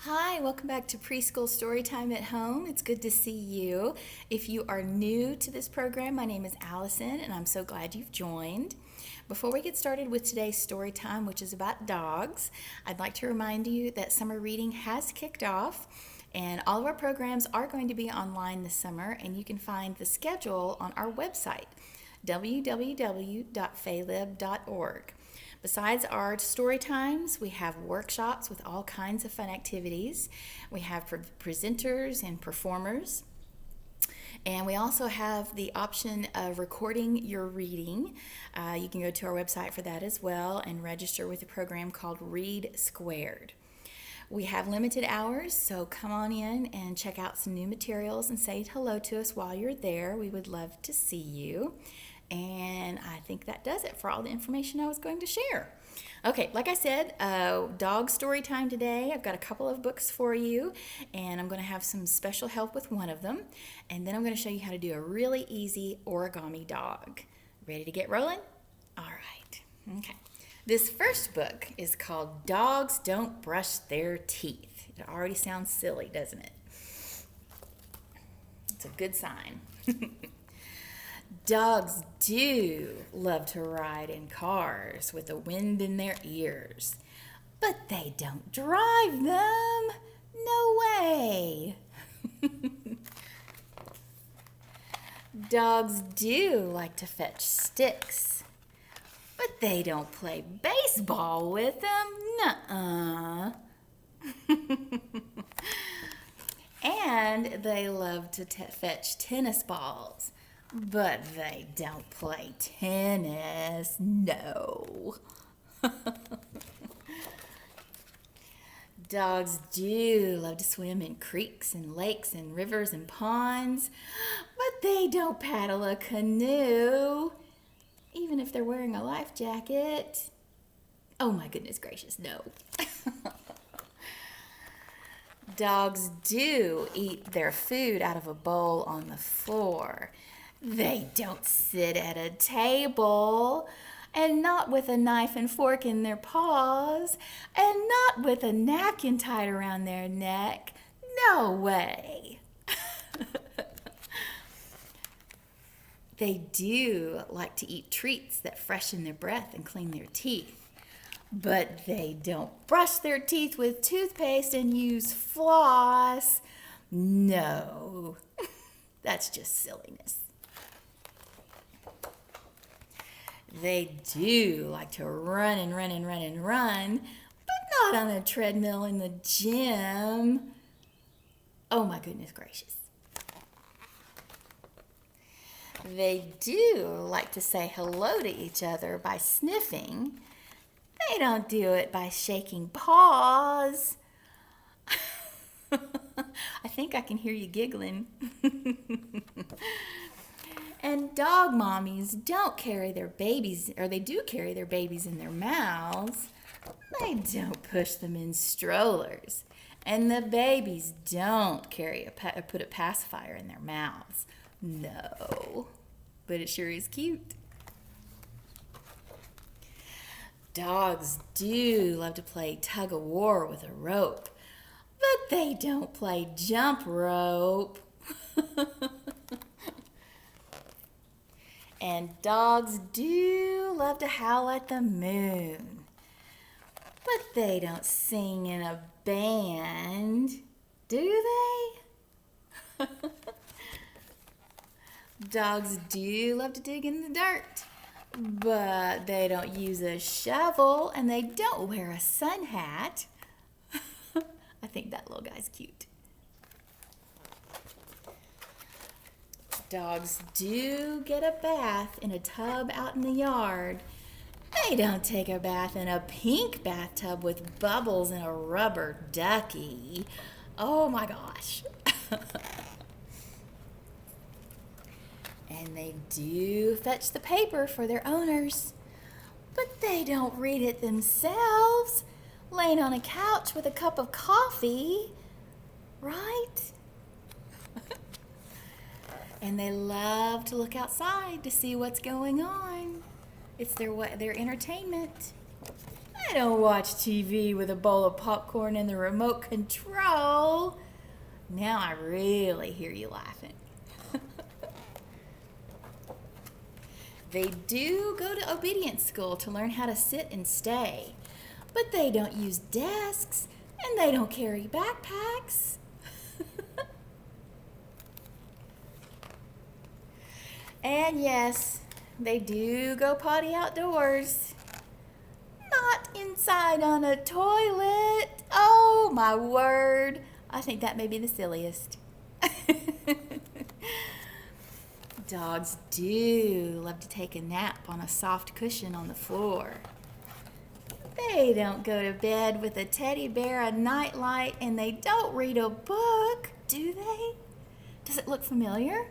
Hi, welcome back to Preschool Storytime at Home. It's good to see you. If you are new to this program, my name is Alyson, and I'm so glad you've joined. Before we get started with today's story time, which is about dogs, I'd like to remind you that summer reading has kicked off, and all of our programs are going to be online this summer, and you can find the schedule on our website, www.faylib.org. Besides our story times, we have workshops with all kinds of fun activities. We have presenters and performers. And we also have the option of recording your reading. You can go to our website for that as well and register with a program called Read Squared. We have limited hours, so come on in and check out some new materials and say hello to us while you're there. We would love to see you. And I think that does it for all the information I was going to share. Okay, like I said, dog story time today. I've got a couple of books for you, and I'm going to have some special help with one of them. And then I'm going to show you how to do a really easy origami dog. Ready to get rolling? All right. Okay. This first book is called Dogs Don't Brush Their Teeth. It already sounds silly, doesn't it? It's a good sign. Dogs do love to ride in cars with the wind in their ears, but they don't drive them. No way. Dogs do like to fetch sticks, but they don't play baseball with them. Nuh-uh. And they love to fetch tennis balls. But they don't play tennis, no. Dogs do love to swim in creeks and lakes and rivers and ponds, but they don't paddle a canoe, even if they're wearing a life jacket. Oh my goodness gracious, no. Dogs do eat their food out of a bowl on the floor. They don't sit at a table, and not with a knife and fork in their paws, and not with a napkin tied around their neck. No way. They do like to eat treats that freshen their breath and clean their teeth, but they don't brush their teeth with toothpaste and use floss. No, that's just silliness. They do like to run and run and run and run, but not on a treadmill in the gym. Oh my goodness gracious. They do like to say hello to each other by sniffing. They don't do it by shaking paws. I think I can hear you giggling. And dog mommies don't carry their babies, or they do carry their babies in their mouths. They don't push them in strollers. And the babies don't put a pacifier in their mouths. No, but it sure is cute. Dogs do love to play tug of war with a rope, but they don't play jump rope. And dogs do love to howl at the moon, but they don't sing in a band, do they? Dogs do love to dig in the dirt, but they don't use a shovel and they don't wear a sun hat. I think that little guy's cute. Dogs do get a bath in a tub out in the yard. They don't take a bath in a pink bathtub with bubbles and a rubber ducky. Oh my gosh. And they do fetch the paper for their owners, but they don't read it themselves, laying on a couch with a cup of coffee, right? And they love to look outside to see what's going on. It's their entertainment. I don't watch TV with a bowl of popcorn and the remote control. Now I really hear you laughing. They do go to obedience school to learn how to sit and stay, but they don't use desks and they don't carry backpacks. And yes, they do go potty outdoors. Not inside on a toilet. Oh my word. I think that may be the silliest. Dogs do love to take a nap on a soft cushion on the floor. They don't go to bed with a teddy bear, a nightlight, and they don't read a book, do they? Does it look familiar?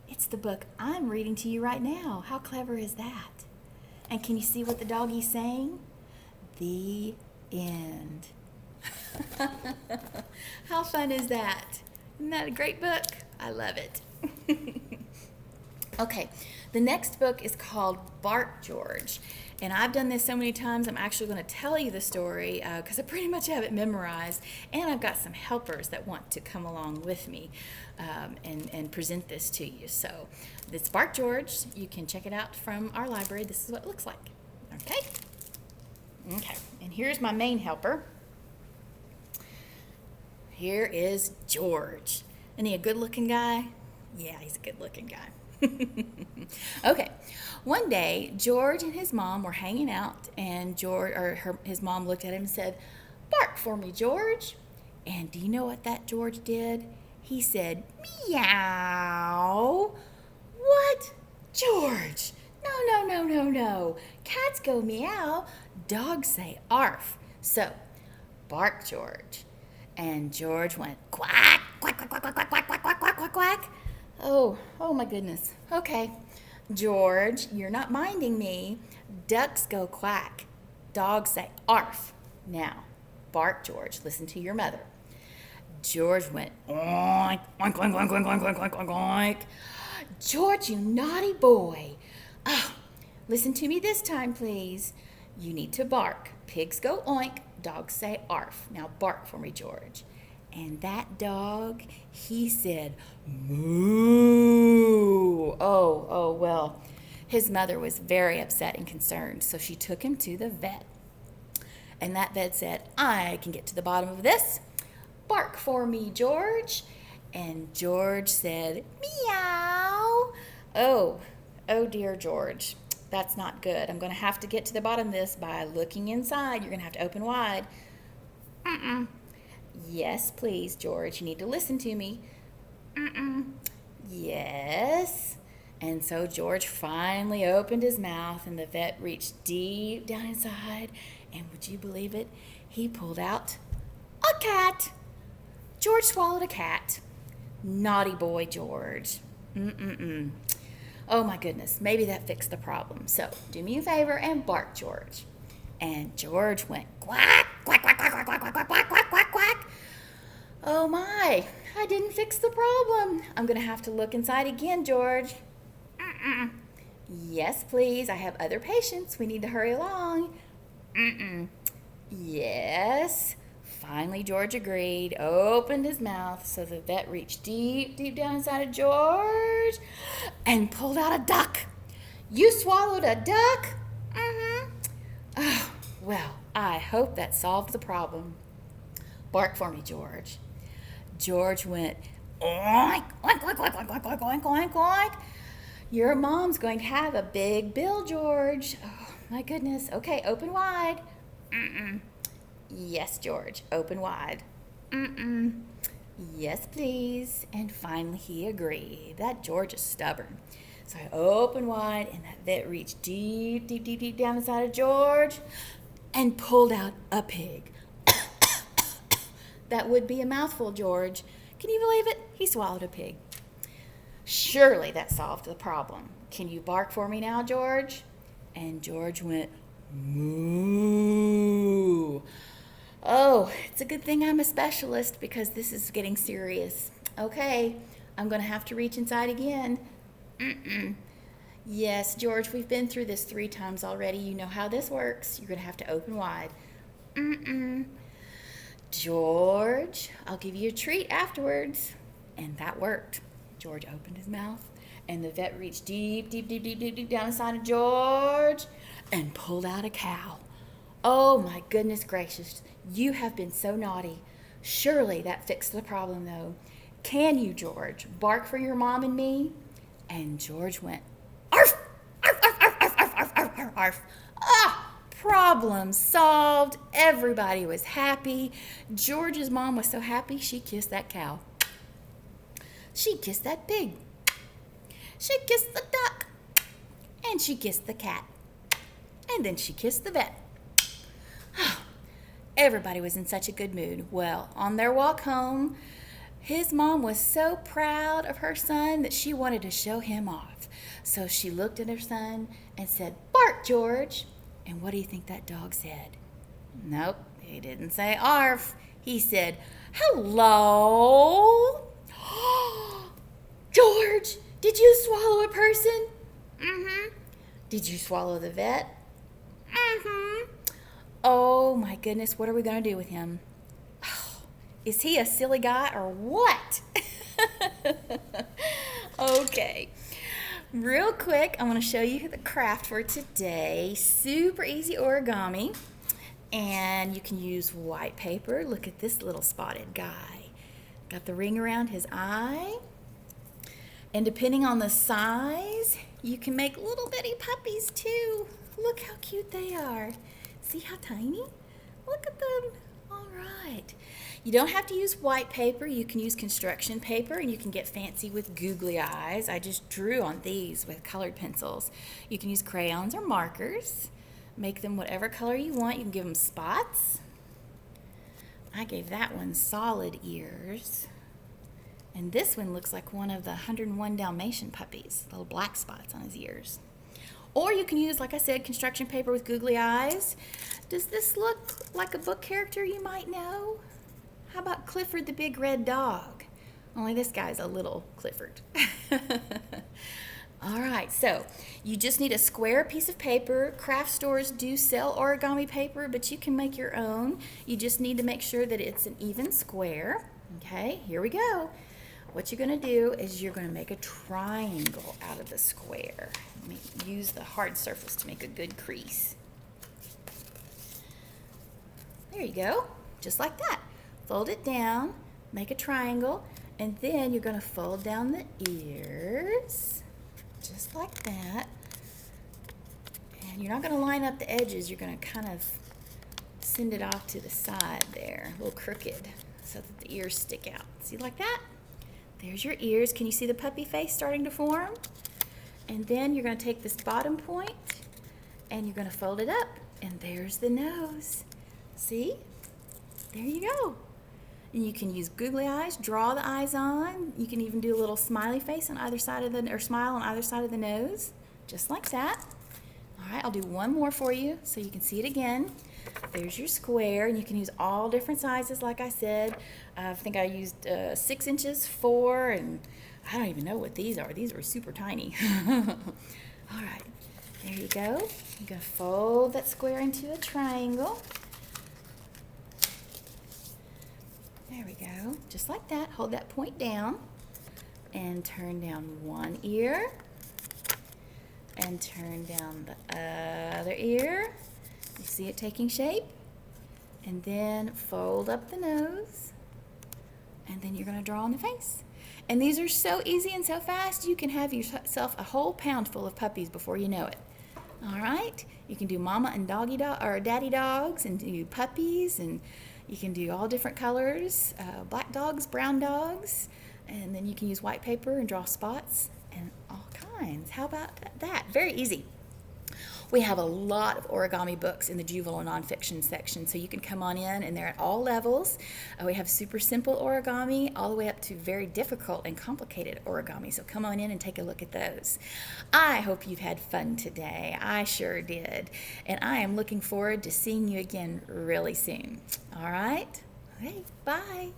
It's the book I'm reading to you right now. How clever is that? And can you see what the doggie's saying? The end. How fun is that? Isn't that a great book? I love it. Okay, the next book is called Bark George. And I've done this so many times, I'm actually going to tell you the story because I pretty much have it memorized. And I've got some helpers that want to come along with me and present this to you. So it's Bark George. You can check it out from our library. This is what it looks like. Okay? Okay, and here's my main helper. Here is George. Isn't he a good-looking guy? Yeah, he's a good-looking guy. Okay, one day George and his mom were hanging out, and his mom looked at him and said, "Bark for me, George." And do you know what that George did? He said, "Meow." What? George? No. Cats go meow. Dogs say arf. So, bark, George. And George went quack, quack, quack, quack, quack, quack, quack, quack, quack, quack, quack. Oh my goodness. Okay. George, you're not minding me. Ducks go quack. Dogs say arf. Now, bark, George. Listen to your mother. George went oink, oink, oink, oink, oink, oink, oink, oink, oink. George, you naughty boy. Oh, listen to me this time, please. You need to bark. Pigs go oink. Dogs say arf. Now bark for me, George. And that dog, he said, moo. Oh, well, his mother was very upset and concerned, so she took him to the vet. And that vet said, "I can get to the bottom of this. Bark for me, George." And George said, meow. Oh dear, George. That's not good. I'm going to have to get to the bottom of this by looking inside. You're going to have to open wide. Yes, please, George. You need to listen to me. Yes. And so George finally opened his mouth, and the vet reached deep down inside. And would you believe it? He pulled out a cat. George swallowed a cat. Naughty boy, George. Oh my goodness, maybe that fixed the problem. So do me a favor and bark, George. And George went quack, quack, quack, quack, quack, quack, quack, quack, quack, quack, quack. Oh my, I didn't fix the problem. I'm going to have to look inside again, George. Yes, please, I have other patients. We need to hurry along. Yes. Finally, George agreed, opened his mouth, so the vet reached deep, deep down inside of George and pulled out a duck. You swallowed a duck? Oh, well, I hope that solved the problem. Bark for me, George. George went, oink, oink, oink, oink, oink, oink, oink, oink, oink. Your mom's going to have a big bill, George. Oh, my goodness. Okay, open wide. Yes, George, open wide. Yes, please. And finally he agreed. That George is stubborn. So I opened wide, and that vet reached deep, deep, deep, deep down inside of George and pulled out a pig. That would be a mouthful, George. Can you believe it? He swallowed a pig. Surely that solved the problem. Can you bark for me now, George? And George went, moo. Oh, it's a good thing I'm a specialist because this is getting serious. Okay, I'm going to have to reach inside again. Yes, George, we've been through this 3 times already. You know how this works. You're going to have to open wide. Mm-mm. George, I'll give you a treat afterwards. And that worked. George opened his mouth, and the vet reached deep, deep, deep, deep, deep, deep down inside of George and pulled out a cow. Oh my goodness gracious, you have been so naughty. Surely that fixed the problem though. Can you, George, bark for your mom and me? And George went, arf, arf, arf, arf, arf, arf, arf, arf, arf, arf. Ah, problem solved. Everybody was happy. George's mom was so happy she kissed that cow. She kissed that pig. She kissed the duck. And she kissed the cat. And then she kissed the vet. Everybody was in such a good mood. Well, on their walk home, his mom was so proud of her son that she wanted to show him off. So she looked at her son and said, "Bark, George." And what do you think that dog said? Nope, he didn't say arf. He said, "Hello." George, did you swallow a person? Mm-hmm. Did you swallow the vet? Mm-hmm. Oh my goodness, what are we going to do with him? Is he a silly guy or what? Okay. Real quick, I want to show you the craft for today. Super easy origami. And you can use white paper. Look at this little spotted guy. Got the ring around his eye. And depending on the size, you can make little bitty puppies too. Look how cute they are. See how tiny? Look at them. All right. You don't have to use white paper. You can use construction paper, and you can get fancy with googly eyes. I just drew on these with colored pencils. You can use crayons or markers. Make them whatever color you want. You can give them spots. I gave that one solid ears. And this one looks like one of the 101 Dalmatian puppies, little black spots on his ears. Or you can use, like I said, construction paper with googly eyes. Does this look like a book character you might know? How about Clifford the Big Red Dog? Only this guy's a little Clifford. All right, so you just need a square piece of paper. Craft stores do sell origami paper, but you can make your own. You just need to make sure that it's an even square. Okay, here we go. What you're going to do is you're going to make a triangle out of the square. Use the hard surface to make a good crease. There you go, just like that. Fold it down, make a triangle, and then you're going to fold down the ears, just like that. And you're not going to line up the edges, you're going to kind of send it off to the side there, a little crooked, so that the ears stick out. See, like that? There's your ears. Can you see the puppy face starting to form? And then you're going to take this bottom point and you're going to fold it up. And there's the nose. See? There you go. And you can use googly eyes, draw the eyes on. You can even do a little smiley face on either side of the, or smile on either side of the nose, just like that. All right, I'll do one more for you so you can see it again. There's your square, and you can use all different sizes, like I said. I think I used 6 inches, 4, and I don't even know what these are. These were super tiny. All right, there you go. You're going to fold that square into a triangle. There we go, just like that. Hold that point down and turn down one ear and turn down the other ear. You see it taking shape? And then fold up the nose, and then you're going to draw on the face. And these are so easy and so fast, you can have yourself a whole pound full of puppies before you know it. All right? You can do mama and daddy dogs, and do puppies, and you can do all different colors, black dogs, brown dogs, and then you can use white paper and draw spots and all kinds. How about that? Very easy. We have a lot of origami books in the juvenile nonfiction section, so you can come on in, and they're at all levels. We have super simple origami all the way up to very difficult and complicated origami, so come on in and take a look at those. I hope you've had fun today. I sure did, and I am looking forward to seeing you again really soon. All right? Okay, bye.